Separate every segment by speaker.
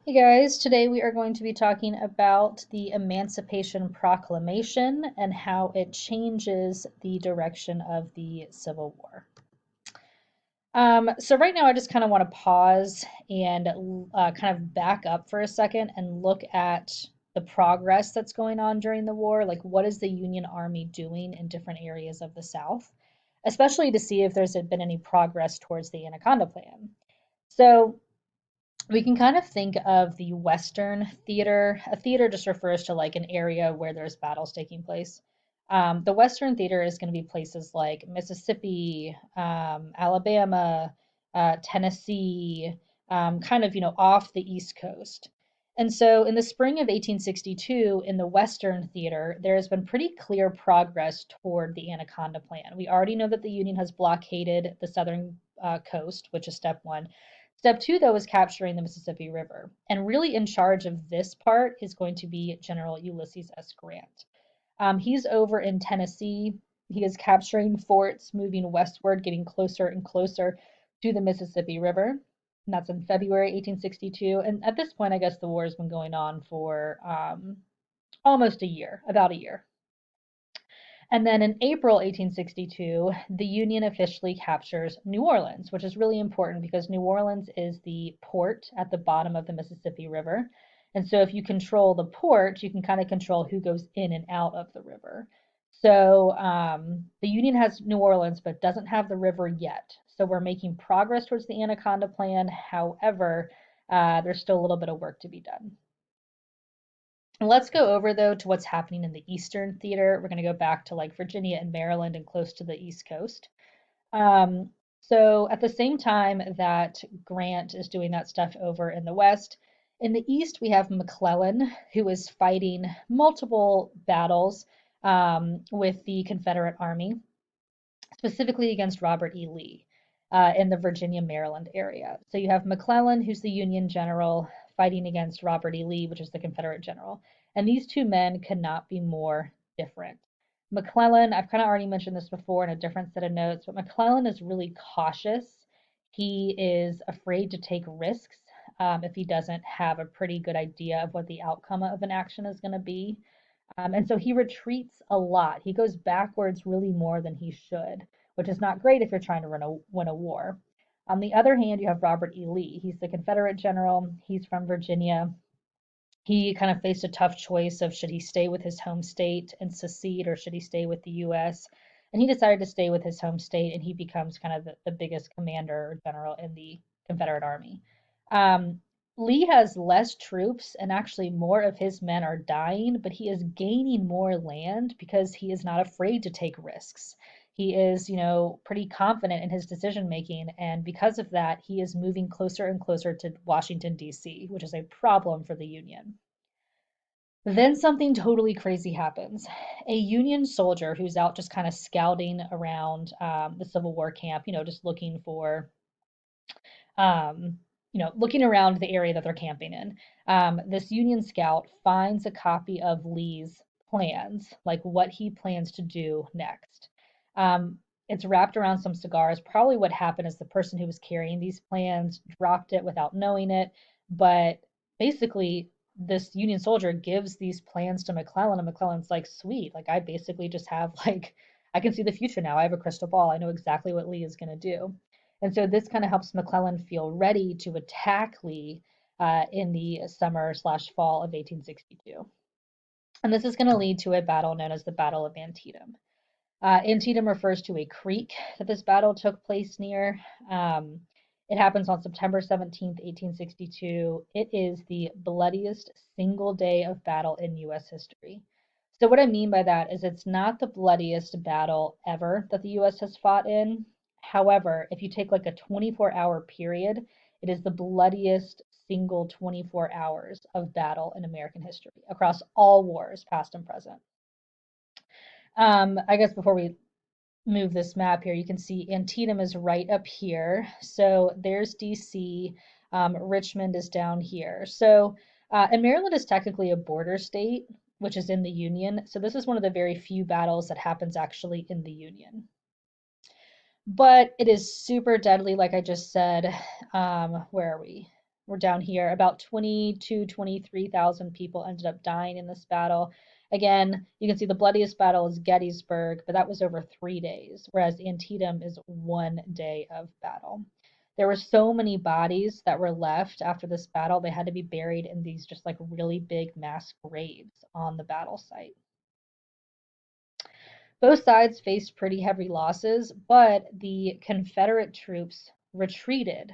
Speaker 1: Hey guys, today we are going to be talking about the Emancipation Proclamation and how it changes the direction of the Civil War. So right now I just kind of want to pause and kind of back up for a second and look at the progress that's going on during the war. Like, what is the Union Army doing in different areas of the South, especially to see if there's been any progress towards the Anaconda Plan. So we can kind of think of the Western theater. A theater just refers to like an area where there's battles taking place. The Western theater is going to be places like Mississippi, Alabama, Tennessee, kind of, off the East Coast. And so in the spring of 1862, in the Western theater, there has been pretty clear progress toward the Anaconda Plan. We already know that the Union has blockaded the southern coast, which is step one. Step two, though, is capturing the Mississippi River. And really in charge of this part is going to be General Ulysses S. Grant. He's over in Tennessee. He is capturing forts, moving westward, getting closer and closer to the Mississippi River. And that's in February 1862. And at this point, I guess the war has been going on for almost a year, about a year. And then in April 1862, the Union officially captures New Orleans, which is really important because New Orleans is the port at the bottom of the Mississippi River. And so if you control the port, you can kind of control who goes in and out of the river. So the Union has New Orleans, but doesn't have the river yet. So we're making progress towards the Anaconda Plan. However, there's still a little bit of work to be done. Let's go over though to what's happening in the Eastern Theater. We're going to go back to like Virginia and Maryland and close to the East Coast. Um, so at the same time that Grant is doing that stuff over in the West, in the East we have McClellan, who is fighting multiple battles with the Confederate Army, specifically against Robert E. Lee in the Virginia, Maryland area. So you have McClellan, who's the Union general, fighting against Robert E. Lee, which is the Confederate general. And these two men could not be more different. McClellan, I've kind of already mentioned this before in a different set of notes, but McClellan is really cautious. He is afraid to take risks if he doesn't have a pretty good idea of what the outcome of an action is going to be. And so he retreats a lot. He goes backwards really more than he should, which is not great if you're trying to win a war. On the other hand, you have Robert E. Lee. He's the Confederate general. He's from Virginia. He kind of faced a tough choice of should he stay with his home state and secede or should he stay with the U.S. And he decided to stay with his home state, and he becomes kind of the biggest commander or general in the Confederate Army. Um, Lee has less troops, and actually more of his men are dying, but he is gaining more land because he is not afraid to take risks. He is, pretty confident in his decision making, and because of that, he is moving closer and closer to Washington, D.C., which is a problem for the Union. Then something totally crazy happens. A Union soldier who's out just kind of scouting around the Civil War camp, just looking for looking around the area that they're camping in. This Union scout finds a copy of Lee's plans, like what he plans to do next. Um, it's wrapped around some cigars. Probably what happened is the person who was carrying these plans dropped it without knowing it. But basically, this Union soldier gives these plans to McClellan, and McClellan's like, sweet, like I basically just have like, I can see the future now. I have a crystal ball. I know exactly what Lee is going to do. And so this kind of helps McClellan feel ready to attack Lee in the summer slash fall of 1862. And this is going to lead to a battle known as the Battle of Antietam. Antietam refers to a creek that this battle took place near. It happens on September 17th, 1862. It is the bloodiest single day of battle in U.S. history. So, what I mean by that is it's not the bloodiest battle ever that the U.S. has fought in. However, if you take like a 24-hour period, it is the bloodiest single 24 hours of battle in American history across all wars, past and present. I guess before we move this map here, you can see Antietam is right up here. So there's DC. Richmond is down here. So, and Maryland is technically a border state, which is in the Union. So this is one of the very few battles that happens actually in the Union. But it is super deadly, like I just said. Where are we? We're down here. About 22, 23,000 people ended up dying in this battle. Again, you can see the bloodiest battle is Gettysburg, but that was over 3 days, whereas Antietam is 1 day of battle. There were so many bodies that were left after this battle, they had to be buried in these just like really big mass graves on the battle site. Both sides faced pretty heavy losses, but the Confederate troops retreated,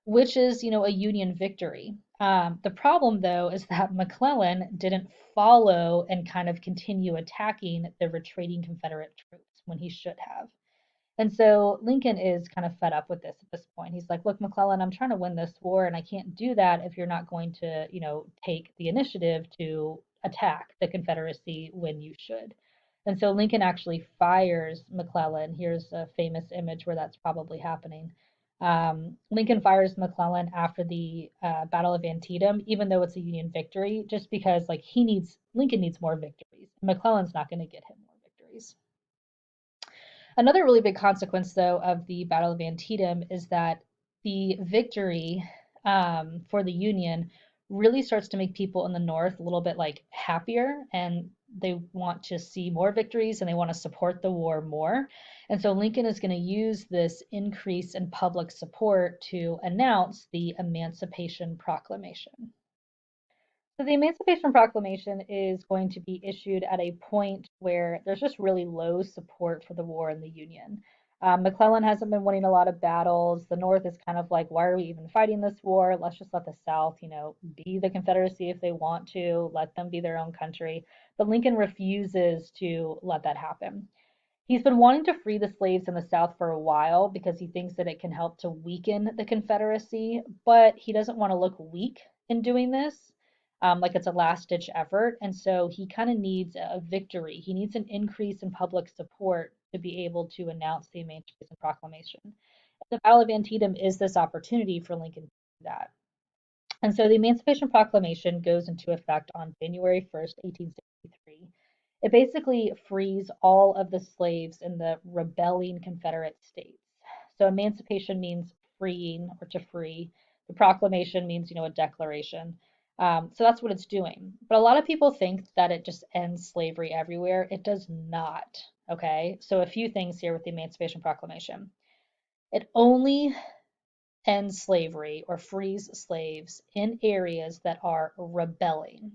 Speaker 1: which is, a Union victory. The problem, though, is that McClellan didn't follow and kind of continue attacking the retreating Confederate troops when he should have. And so Lincoln is kind of fed up with this at this point. He's like, look, McClellan, I'm trying to win this war, and I can't do that if you're not going to, take the initiative to attack the Confederacy when you should. And so Lincoln actually fires McClellan. Here's a famous image where that's probably happening. Lincoln fires McClellan after the Battle of Antietam, even though it's a Union victory, just because like Lincoln needs more victories. McClellan's not going to get him more victories. Another really big consequence, though, of the Battle of Antietam is that the victory for the Union really starts to make people in the North a little bit like happier, and they want to see more victories and they want to support the war more. And so Lincoln is going to use this increase in public support to announce the Emancipation Proclamation. So the Emancipation Proclamation is going to be issued at a point where there's just really low support for the war in the Union. McClellan hasn't been winning a lot of battles. The North is kind of like, why are we even fighting this war? Let's just let the South, be the Confederacy if they want to. Let them be their own country. But Lincoln refuses to let that happen. He's been wanting to free the slaves in the South for a while because he thinks that it can help to weaken the Confederacy, but he doesn't want to look weak in doing this, like it's a last ditch effort. And so he kind of needs a victory. He needs an increase in public support to be able to announce the Emancipation Proclamation. The Battle of Antietam is this opportunity for Lincoln to do that. And so the Emancipation Proclamation goes into effect on January 1st, 1863. It basically frees all of the slaves in the rebelling Confederate states. So emancipation means freeing or to free. The proclamation means, a declaration. So that's what it's doing. But a lot of people think that it just ends slavery everywhere. It does not. Okay. So a few things here with the Emancipation Proclamation. It only ends slavery or frees slaves in areas that are rebelling.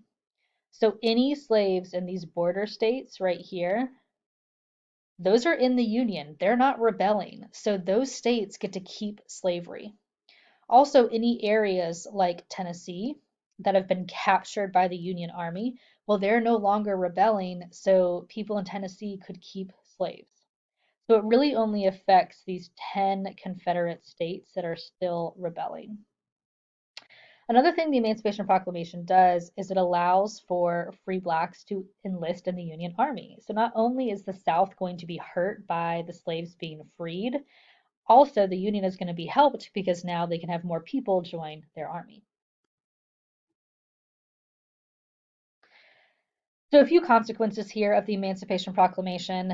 Speaker 1: So any slaves in these border states right here, those are in the Union. They're not rebelling. So those states get to keep slavery. Also, any areas like Tennessee that have been captured by the Union Army, well, they're no longer rebelling. So people in Tennessee could keep slaves. So it really only affects these 10 Confederate states that are still rebelling. Another thing the Emancipation Proclamation does is it allows for free blacks to enlist in the Union Army. So not only is the South going to be hurt by the slaves being freed, also the Union is going to be helped because now they can have more people join their army. So a few consequences here of the Emancipation Proclamation.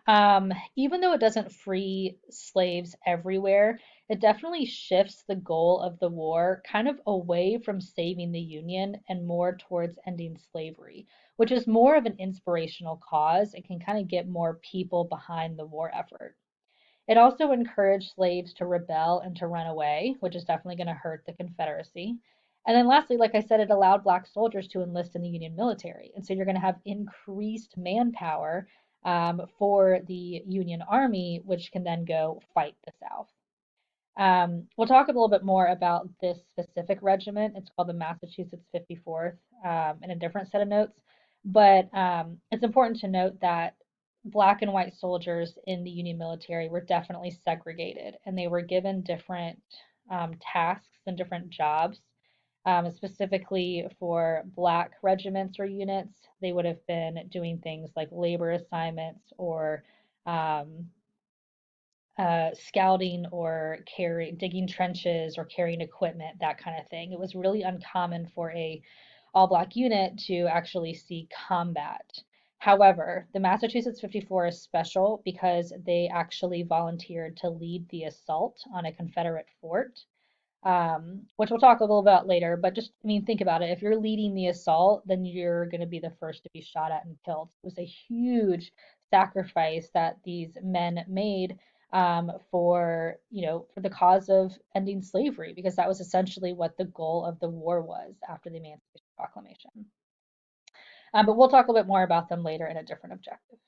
Speaker 1: Even though it doesn't free slaves everywhere, it definitely shifts the goal of the war kind of away from saving the Union and more towards ending slavery, which is more of an inspirational cause. It can kind of get more people behind the war effort. It also encouraged slaves to rebel and to run away, which is definitely going to hurt the Confederacy. And then lastly, like I said, it allowed black soldiers to enlist in the Union military. And so you're going to have increased manpower for the Union Army, which can then go fight the South. We'll talk a little bit more about this specific regiment. It's called the Massachusetts 54th in a different set of notes. But it's important to note that black and white soldiers in the Union military were definitely segregated and they were given different tasks and different jobs. Specifically for black regiments or units, they would have been doing things like labor assignments or scouting or digging trenches or carrying equipment, that kind of thing. It was really uncommon for a all black unit to actually see combat. However, the Massachusetts 54 is special because they actually volunteered to lead the assault on a Confederate fort. which we'll talk a little about later. But just, I mean, think about it. If you're leading the assault, then you're going to be the first to be shot at and killed. It was a huge sacrifice that these men made for, for the cause of ending slavery, because that was essentially what the goal of the war was after the Emancipation Proclamation. But we'll talk a little bit more about them later in a different objective.